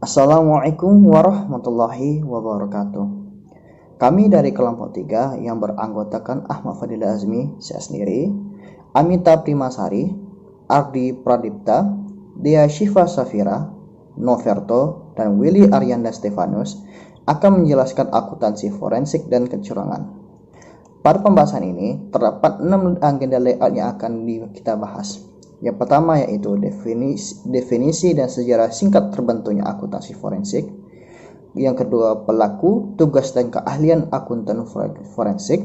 Assalamualaikum warahmatullahi wabarakatuh. Kami dari kelompok 3 yang beranggotakan Ahmad Fadil Azmi, saya sendiri, Amita Primasari, Ardi Pradipta, Dea Syifa Safira, Noverto, dan Willy Aryanda Stefanus akan menjelaskan akuntansi forensik dan kecurangan. Pada pembahasan ini terdapat 6 agenda layout yang akan kita bahas. Yang pertama yaitu definisi dan sejarah singkat terbentuknya akuntansi forensik. Yang kedua, pelaku, tugas dan keahlian akuntan forensik.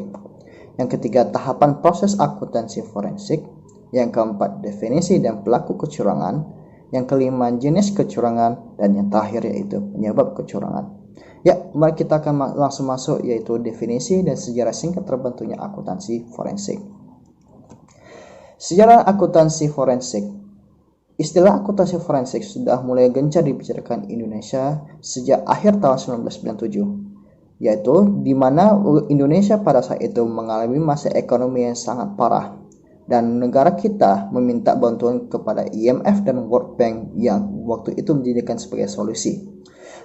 Yang ketiga, tahapan proses akuntansi forensik. Yang keempat, definisi dan pelaku kecurangan. Yang kelima, jenis kecurangan. Dan yang terakhir yaitu penyebab kecurangan. Ya, mari kita akan langsung masuk yaitu definisi dan sejarah singkat terbentuknya akuntansi forensik. Sejarah akuntansi forensik. Istilah akuntansi forensik sudah mulai gencar dibicarakan Indonesia sejak akhir tahun 1997, yaitu di mana Indonesia pada saat itu mengalami masa ekonomi yang sangat parah dan negara kita meminta bantuan kepada IMF dan World Bank yang waktu itu dijadikan sebagai solusi.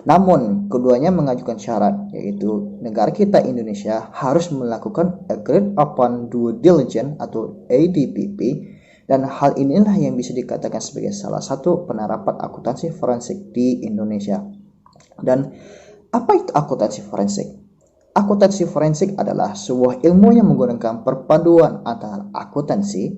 Namun, keduanya mengajukan syarat, yaitu negara kita Indonesia harus melakukan Agreed Upon Due Diligence atau ADPP, dan hal inilah yang bisa dikatakan sebagai salah satu penerapan akuntansi forensik di Indonesia. Dan apa itu akuntansi forensik? Akuntansi forensik adalah sebuah ilmu yang menggunakan perpaduan antara akuntansi,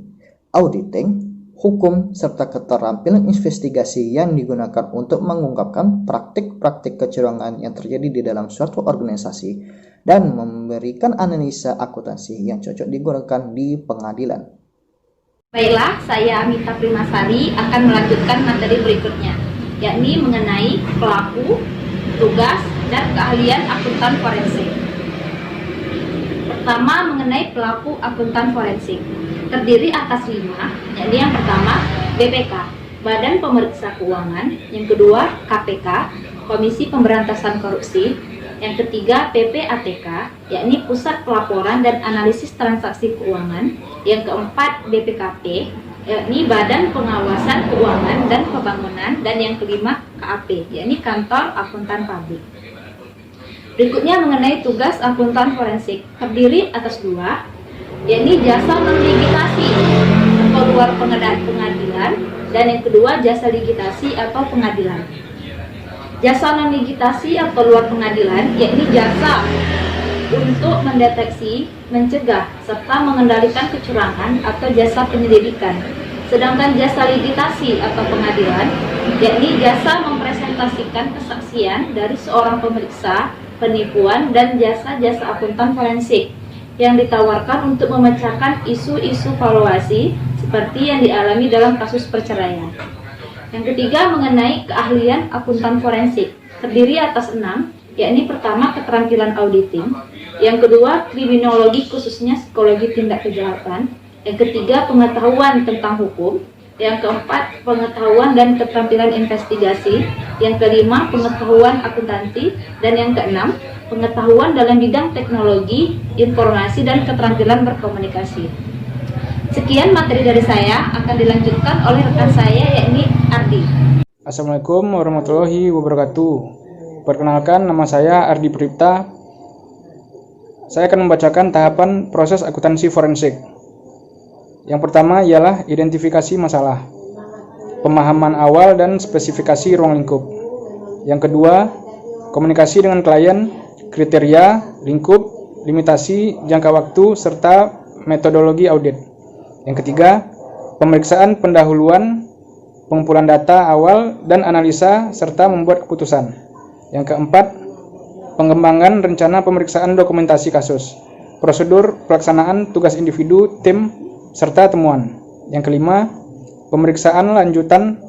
auditing, hukum, serta keterampilan investigasi yang digunakan untuk mengungkapkan praktik-praktik kecurangan yang terjadi di dalam suatu organisasi dan memberikan analisa akuntansi yang cocok digunakan di pengadilan. Baiklah, saya Amita Primasari akan melanjutkan materi berikutnya, yakni mengenai pelaku, tugas, dan keahlian akuntan forensik. Pertama, mengenai pelaku akuntan forensik. Terdiri atas 5, yakni yang pertama BPK, Badan Pemeriksa Keuangan, yang kedua KPK, Komisi Pemberantasan Korupsi, yang ketiga PPATK, yakni Pusat Pelaporan dan Analisis Transaksi Keuangan, yang keempat BPKP, yakni Badan Pengawasan Keuangan dan Pembangunan, dan yang kelima KAP, yakni Kantor Akuntan Publik. Berikutnya mengenai tugas akuntan forensik, terdiri atas 2, yakni jasa non-ligitasi atau luar pengadilan, dan yang kedua jasa ligitasi atau pengadilan. Jasa non-ligitasi atau luar pengadilan yakni jasa untuk mendeteksi, mencegah, serta mengendalikan kecurangan atau jasa penyelidikan. Sedangkan jasa ligitasi atau pengadilan yakni jasa mempresentasikan kesaksian dari seorang pemeriksa, penipuan, dan jasa-jasa akuntan forensik yang ditawarkan untuk memecahkan isu-isu valuasi seperti yang dialami dalam kasus perceraian. Yang ketiga mengenai keahlian akuntan forensik, terdiri atas 6, yakni pertama keterampilan auditing, yang kedua kriminologi khususnya psikologi tindak kejahatan, yang ketiga pengetahuan tentang hukum, yang keempat pengetahuan dan keterampilan investigasi, yang kelima pengetahuan akuntansi, dan yang keenam pengetahuan dalam bidang teknologi, informasi, dan keterampilan berkomunikasi. Sekian materi dari saya, akan dilanjutkan oleh rekan saya yakni Ardi. Assalamualaikum warahmatullahi wabarakatuh. Perkenalkan, nama saya Ardi Pradipta. Saya akan membacakan tahapan proses akuntansi forensik. Yang pertama ialah identifikasi masalah, pemahaman awal dan spesifikasi ruang lingkup. Yang kedua, komunikasi dengan klien, kriteria, lingkup, limitasi, jangka waktu, serta metodologi audit. Yang ketiga, pemeriksaan pendahuluan, pengumpulan data awal dan analisa, serta membuat keputusan. Yang keempat, pengembangan rencana pemeriksaan dokumentasi kasus, prosedur pelaksanaan tugas individu, tim, serta temuan. Yang kelima, pemeriksaan lanjutan,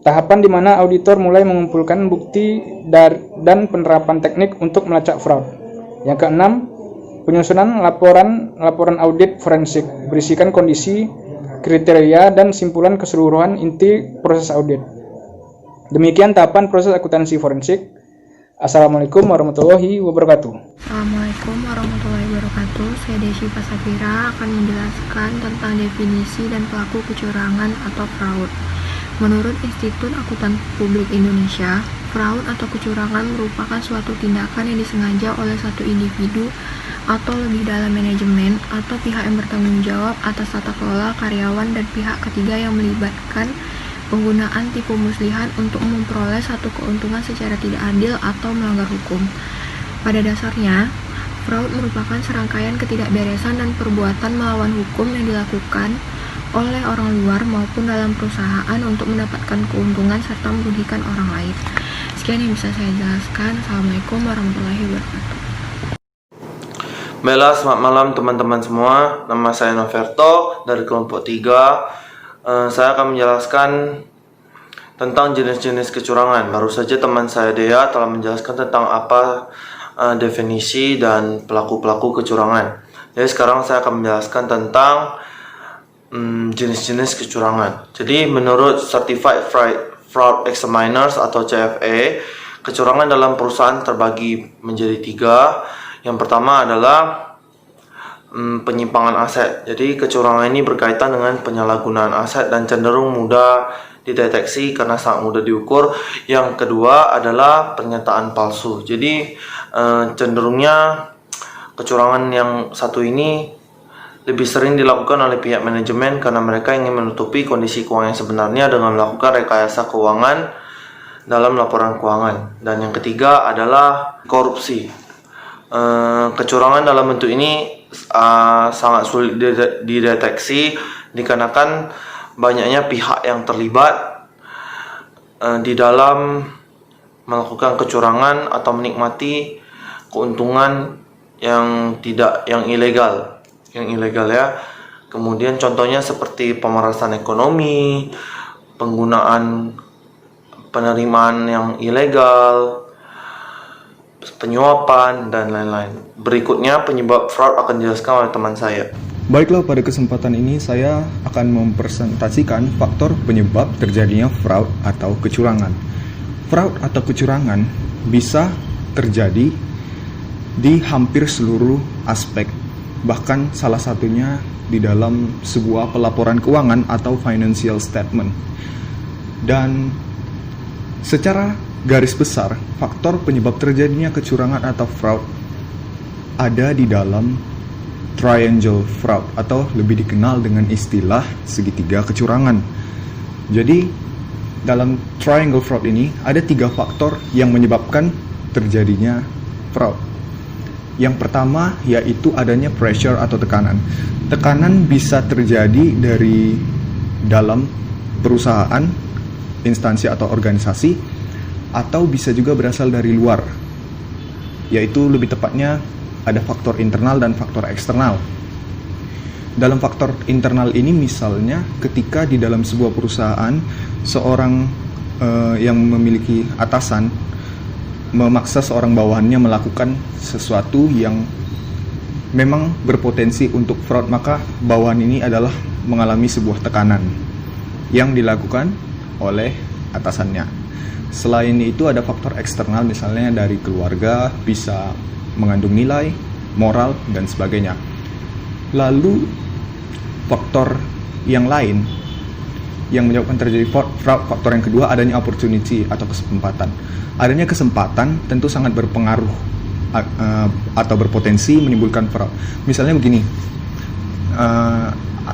tahapan di mana auditor mulai mengumpulkan bukti dan penerapan teknik untuk melacak fraud. Yang keenam, penyusunan laporan audit forensik berisikan kondisi, kriteria, dan simpulan keseluruhan inti proses audit. Demikian tahapan proses akuntansi forensik. Assalamualaikum warahmatullahi wabarakatuh. Assalamualaikum warahmatullahi wabarakatuh. Saya Dea Syifa Safira akan menjelaskan tentang definisi dan pelaku kecurangan atau fraud. Menurut Institut Akuntan Publik Indonesia, Fraud atau kecurangan merupakan suatu tindakan yang disengaja oleh satu individu atau lebih dalam manajemen atau pihak yang bertanggung jawab atas tata kelola karyawan dan pihak ketiga yang melibatkan penggunaan tipu muslihat untuk memperoleh satu keuntungan secara tidak adil atau melanggar hukum. Pada dasarnya, fraud merupakan serangkaian ketidakberesan dan perbuatan melawan hukum yang dilakukan oleh orang luar maupun dalam perusahaan untuk mendapatkan keuntungan serta merugikan orang lain. Sekian yang bisa saya jelaskan. Assalamualaikum warahmatullahi wabarakatuh. Baiklah, selamat malam teman-teman semua. Nama saya Noverto dari kelompok 3. Saya akan menjelaskan tentang jenis-jenis kecurangan. Baru saja teman saya Dea telah menjelaskan tentang apa definisi dan pelaku-pelaku kecurangan. Jadi sekarang saya akan menjelaskan tentang jenis-jenis kecurangan. Jadi menurut Certified Fraud Examiners atau CFA, kecurangan dalam perusahaan terbagi menjadi 3. Yang pertama adalah penyimpangan aset. Jadi kecurangan ini berkaitan dengan penyalahgunaan aset dan cenderung mudah dideteksi karena sangat mudah diukur. Yang kedua adalah pernyataan palsu. Jadi cenderungnya kecurangan yang satu ini lebih sering dilakukan oleh pihak manajemen karena mereka ingin menutupi kondisi keuangan yang sebenarnya dengan melakukan rekayasa keuangan dalam laporan keuangan. Dan yang ketiga adalah korupsi. Kecurangan dalam bentuk ini sangat sulit dideteksi dikarenakan banyaknya pihak yang terlibat di dalam melakukan kecurangan atau menikmati keuntungan yang ilegal ya. Kemudian contohnya seperti pemerasan ekonomi, penggunaan penerimaan yang ilegal, penyuapan, dan lain-lain. Berikutnya penyebab fraud akan dijelaskan oleh teman saya. Baiklah, pada kesempatan ini saya akan mempresentasikan faktor penyebab terjadinya fraud atau kecurangan. Fraud atau kecurangan bisa terjadi di hampir seluruh aspek, bahkan salah satunya di dalam sebuah pelaporan keuangan atau financial statement. Dan secara garis besar, faktor penyebab terjadinya kecurangan atau fraud ada di dalam triangle fraud atau lebih dikenal dengan istilah segitiga kecurangan. Jadi dalam triangle fraud ini ada 3 faktor yang menyebabkan terjadinya fraud. Yang pertama yaitu adanya pressure atau tekanan. Tekanan bisa terjadi dari dalam perusahaan, instansi atau organisasi, atau bisa juga berasal dari luar, yaitu lebih tepatnya ada faktor internal dan faktor eksternal. Dalam faktor internal ini misalnya ketika di dalam sebuah perusahaan seorang yang memiliki atasan memaksa seorang bawahannya melakukan sesuatu yang memang berpotensi untuk fraud, maka bawahan ini adalah mengalami sebuah tekanan yang dilakukan oleh atasannya. Selain itu ada faktor eksternal, misalnya dari keluarga, bisa mengandung nilai, moral, dan sebagainya. Lalu faktor yang lain yang menyebabkan terjadi fraud, faktor yang kedua adanya opportunity atau kesempatan. Adanya kesempatan tentu sangat berpengaruh atau berpotensi menimbulkan fraud. Misalnya begini,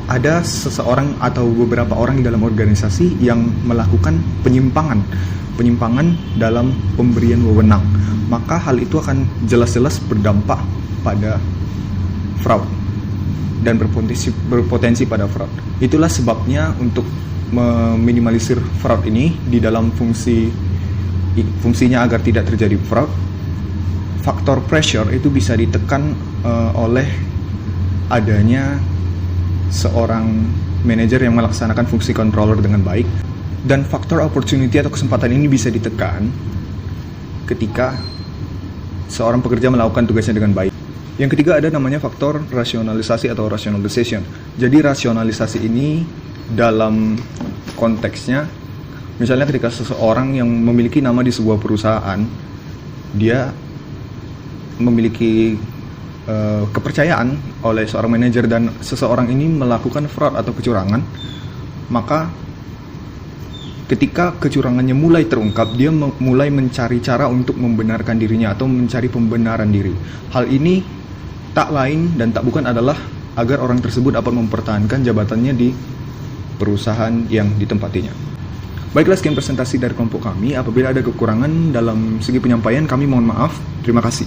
ada seseorang atau beberapa orang di dalam organisasi yang melakukan penyimpangan dalam pemberian wewenang, maka hal itu akan jelas-jelas berdampak pada fraud dan berpotensi pada fraud. Itulah sebabnya untuk meminimalisir fraud ini di dalam fungsinya agar tidak terjadi fraud, faktor pressure itu bisa ditekan oleh adanya seorang manajer yang melaksanakan fungsi controller dengan baik. Dan faktor opportunity atau kesempatan ini bisa ditekan ketika seorang pekerja melakukan tugasnya dengan baik. Yang ketiga ada namanya faktor rasionalisasi atau rationalization. Jadi rasionalisasi ini dalam konteksnya, misalnya ketika seseorang yang memiliki nama di sebuah perusahaan, dia memiliki kepercayaan oleh seorang manajer dan seseorang ini melakukan fraud atau kecurangan, maka ketika kecurangannya mulai terungkap, dia mulai mencari cara untuk membenarkan dirinya atau mencari pembenaran diri. Hal ini tak lain dan tak bukan adalah agar orang tersebut dapat mempertahankan jabatannya di perusahaan yang ditempatinya. Baiklah, sekian presentasi dari kelompok kami. Apabila ada kekurangan dalam segi penyampaian, kami mohon maaf. Terima kasih.